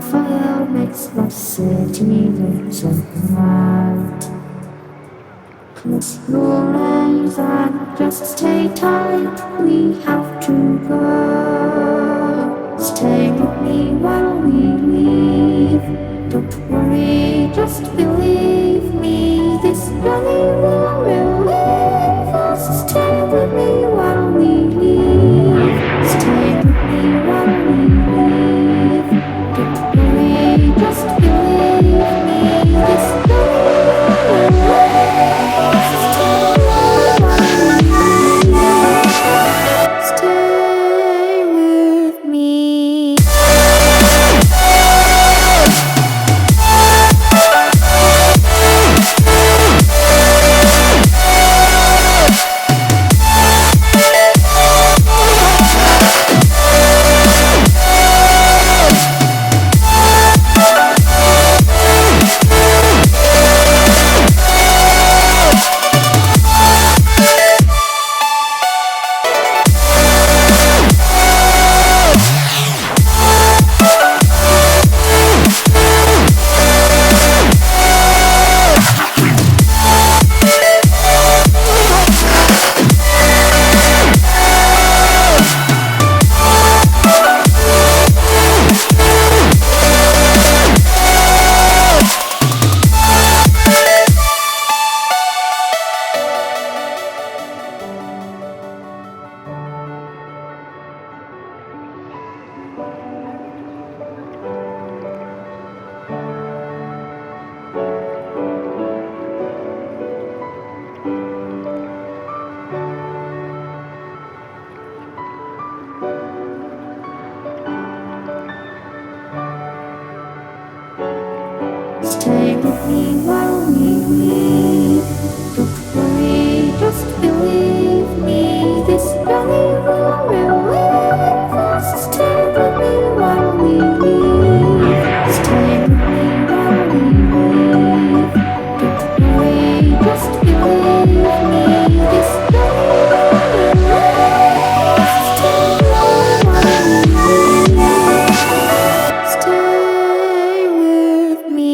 fire makes the city look so bright. Close your eyes and just stay tight. We have to go. Stay with me while we leave. Don't worry, just believe me. This journey will relieve us. Stay with me while we leave. Stay with me while we leave. Don't worry, just believe me. This journey will relieve us. Stay with me. Stay with me while we leave. Don't worry, just believe me. This journey will relieve us. Stay with me while we leave. Stay with me while we leave. Don't worry, just believe me. This journey will relieve us. Stay with me while we leave. Stay with me.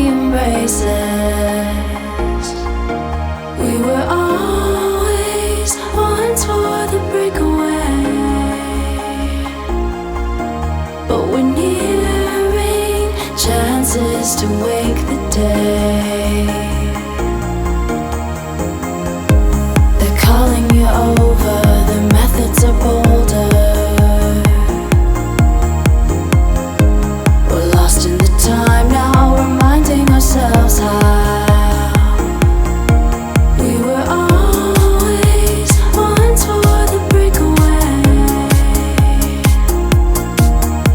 embraces. We were always once for the breakaway, but we're nearing chances to wake the day. They're calling you over, the methods are bolder. We're lost in the time now, reminding ourselves how we were always once for the breakaway,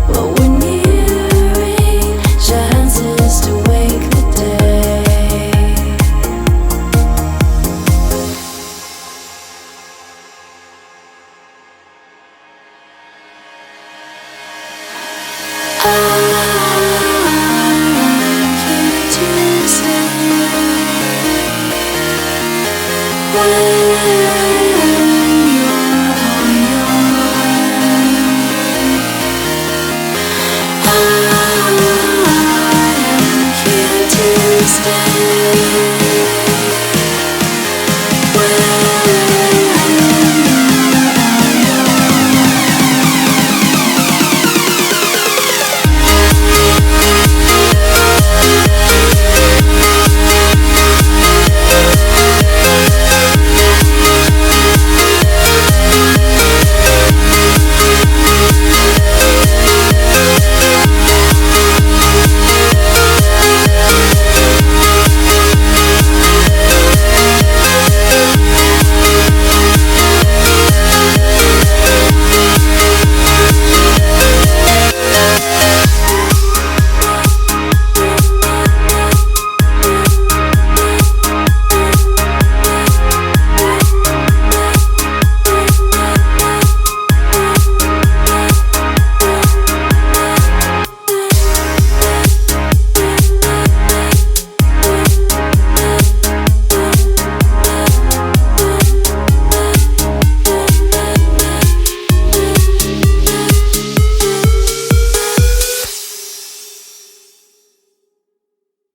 but we're nearing chances to wake the day. Stay.